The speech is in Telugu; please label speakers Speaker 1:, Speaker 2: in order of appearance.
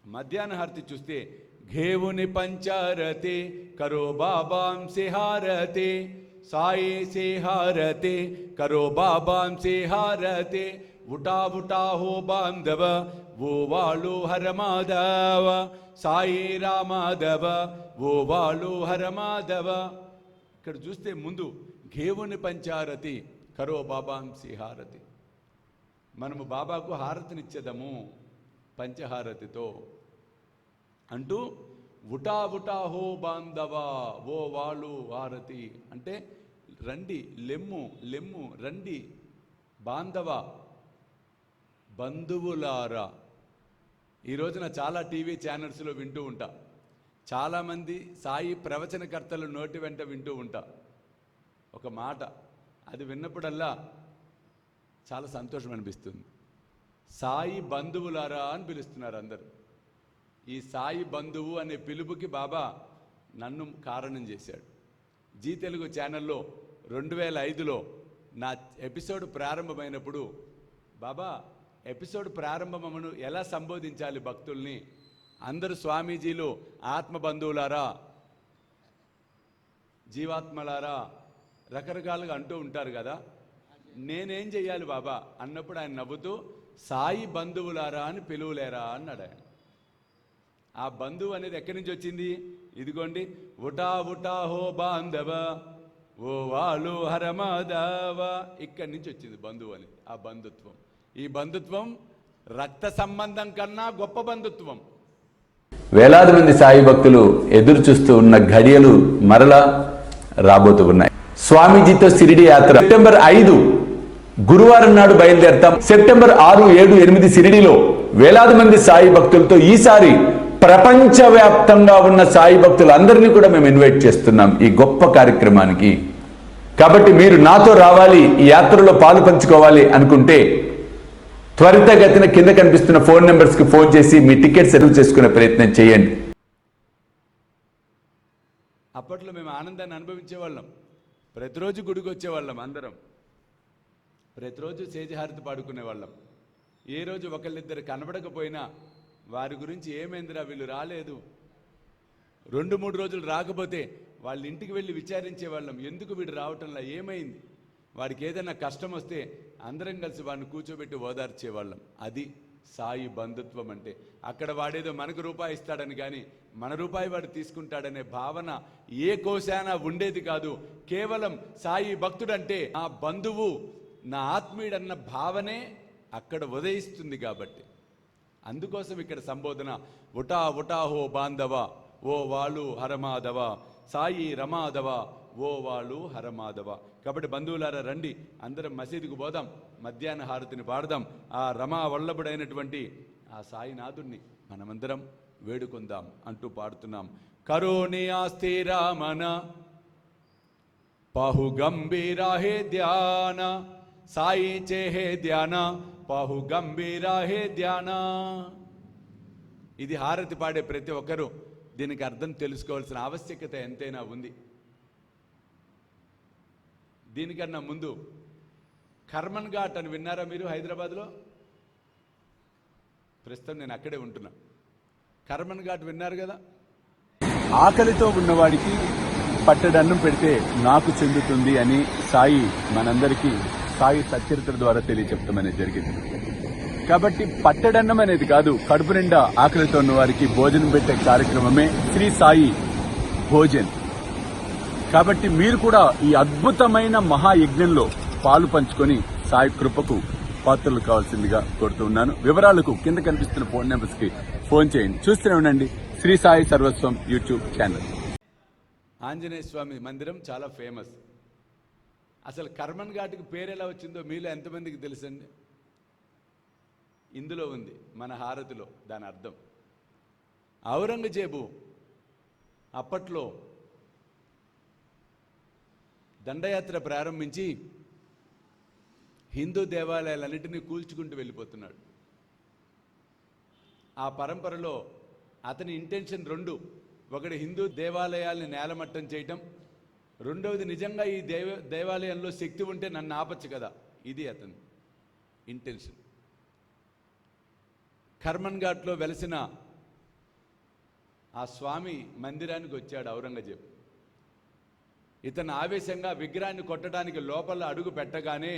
Speaker 1: మధ్యాహ్న హారతి చూస్తే घेऊन पंचारते करो बाबां से हारते साई से हारते करो बाबां से हारते उठा उठा हो बांधव वो वालो हर माधव साई रामाधव वो वालो हर माधव ఇక్కడ చూస్తే ముందు घेऊन पंचारति करो बाबां से हारति మనము బాబాకు హారతినిచ్చేదము పంచహారతితో అంటూ ఉటా ఉటా హో బాంధవా ఓ వాలు హారతి అంటే రండి లెమ్ము లెమ్ము రండి బాంధవ బంధువులారా. ఈ రోజున చాలా టీవీ ఛానల్స్లో వింటూ ఉంటా, చాలామంది సాయి ప్రవచనకర్తలు నోటి వెంట వింటూ ఉంటా ఒక మాట, అది విన్నప్పుడల్లా చాలా సంతోషం అనిపిస్తుంది. సాయి బంధువులారా అని పిలుస్తున్నారు అందరూ. ఈ సాయి బంధువు అనే పిలుపుకి బాబా నన్ను కారణం చేశాడు. జీ తెలుగు ఛానల్లో 2005లో నా ఎపిసోడ్ ప్రారంభమైనప్పుడు బాబా ఎపిసోడ్ ప్రారంభమను ఎలా సంబోధించాలి భక్తుల్ని, అందరూ స్వామీజీలు ఆత్మ బంధువులారా జీవాత్మలారా రకరకాలుగా అంటూ ఉంటారు కదా, నేనేం చెయ్యాలి బాబా అన్నప్పుడు ఆయన నవ్వుతూ సాయి బంధువులారా అని పిలువలేరా అన్నాడు ఆయన. ఆ బంధువు అనేది ఎక్కడి నుంచి వచ్చింది? ఇదిగోండి, ఉటా ఉటా హో బాంధవ ఓ వాలు హరమాధవ, ఇక్కడి నుంచి వచ్చింది బంధువు అనేది. ఆ బంధుత్వం, ఈ బంధుత్వం రక్త సంబంధం కన్నా గొప్ప బంధుత్వం.
Speaker 2: వేలాది మంది సాయి భక్తులు ఎదురు చూస్తూ ఉన్న ఘడియలు మరలా రాబోతూ ఉన్నాయి. స్వామీజీతో షిరిడి యాత్ర సెప్టెంబర్ 5 గురువారం నాడు బయలుదేరతాం. సెప్టెంబర్ 6, 7, 8 షిరిడిలో వేలాది మంది సాయి భక్తులతో ఈసారి ప్రపంచవ్యాప్తంగా ఉన్న సాయి భక్తులందరినీ కూడా మేము ఇన్వైట్ చేస్తున్నాం ఈ గొప్ప కార్యక్రమానికి. కాబట్టి మీరు నాతో రావాలి, ఈ యాత్రలో పాలు పంచుకోవాలి అనుకుంటే త్వరితగతిన కింద కనిపిస్తున్న ఫోన్ నెంబర్స్కి ఫోన్ చేసి మీ టికెట్ సెటిల్ చేసుకునే ప్రయత్నం చేయండి.
Speaker 1: అప్పట్లో మేము ఆనందాన్ని అనుభవించేవాళ్ళం, ప్రతిరోజు గుడికి వచ్చేవాళ్ళం, అందరం ప్రతిరోజు సేజహారతి పాడుకునేవాళ్ళం. ఏ రోజు ఒకళ్ళిద్దరు కనబడకపోయినా వారి గురించి ఏమైందిరా వీళ్ళు రాలేదు, 2-3 రోజులు రాకపోతే వాళ్ళ ఇంటికి వెళ్ళి విచారించేవాళ్ళం, ఎందుకు వీడు రావటంలా, ఏమైంది, వాడికి ఏదైనా కష్టం వస్తే అందరం కలిసి వాడిని కూర్చోబెట్టి ఓదార్చేవాళ్ళం. అది సాయి బంధుత్వం అంటే. అక్కడ వాడేదో మనకు రూపాయి ఇస్తాడని కానీ మన రూపాయి వాడు తీసుకుంటాడనే భావన ఏ కోశానా ఉండేది కాదు. కేవలం సాయి భక్తుడంటే ఆ బంధువు నా ఆత్మీయుడన్న భావనే అక్కడ ఉదయిస్తుంది. కాబట్టి అందుకోసం ఇక్కడ సంబోధన ఉటా ఉటా హో బాంధవ ఓ వాలు హరమాధవ సాయి రమాధవ ఓ వాలు హరమాధవ. కాబట్టి బంధువులారా రండి, అందరం మసీదుకు పోదాం, మధ్యాహ్న హారతిని పాడదాం, ఆ రమా వల్లభుడైనటువంటి ఆ సాయినాథుణ్ణి మనమందరం వేడుకొందాం అంటూ పాడుతున్నాం. కరోని ఆస్తే రామన పాహు గంభీరా హే ధ్యాన సాయి చేహే ధ్యాన పాహు గంభీరా హే ధ్యాన. ఇది హారతి పాడే ప్రతి ఒక్కరూ దీనికి అర్థం తెలుసుకోవాల్సిన ఆవశ్యకత ఎంతైనా ఉంది. దీనికన్నా ముందు కర్మన్ ఘాట్ అని విన్నారా మీరు? హైదరాబాద్లో ప్రస్తుతం నేను అక్కడే ఉంటున్నా. కర్మన్ ఘాట్ విన్నారు కదా?
Speaker 3: ఆకలితో ఉన్నవాడికి పట్టడన్నం పెడితే నాకు చెందుతుంది అని సాయి మనందరికీ సాయి సచరిత్ర ద్వారా తెలియచెప్పడం అనేది జరిగింది. కాబట్టి పట్టడన్నం అనేది కాదు, కడుపు నిండా ఆకలితో ఉన్న వారికి భోజనం పెట్టే కార్యక్రమమే శ్రీ సాయి భోజన్. కాబట్టి మీరు కూడా ఈ అద్భుతమైన మహాయజ్ఞంలో పాలు పంచుకొని సాయి కృపకు పాత్రలు కావాల్సిందిగా కోరుతున్నాను. వివరాలకు కింద కనిపిస్తున్న ఫోన్ నెంబర్స్ కి ఫోన్ చేయండి. చూస్తూనే ఉండండి శ్రీ సాయి సర్వస్వం యూట్యూబ్ ఛానల్.
Speaker 1: ఆంజనేయ స్వామి మందిరం చాలా ఫేమస్. అసలు కర్మన్ ఘాట్కి పేరు ఎలా వచ్చిందో మీలో ఎంతమందికి తెలుసండి? ఇందులో ఉంది, మన హారతిలో దాని అర్థం. ఔరంగజేబు అప్పట్లో దండయాత్ర ప్రారంభించి హిందూ దేవాలయాలన్నింటినీ కూల్చుకుంటూ వెళ్ళిపోతున్నాడు. ఆ పరంపరలో అతని ఇంటెన్షన్ 2. ఒకటి హిందూ దేవాలయాల్ని నేలమట్టం చేయటం, రెండవది, నిజంగా ఈ దేవాలయంలో శక్తి ఉంటే నన్ను ఆపచ్చు కదా. ఇది అతని ఇంటెన్షన్. కర్మన్ ఘాట్లో వెలసిన ఆ స్వామి మందిరానికి వచ్చాడు ఔరంగజేబు. ఇతను ఆవేశంగా విగ్రహాన్ని కొట్టడానికి లోపల అడుగు పెట్టగానే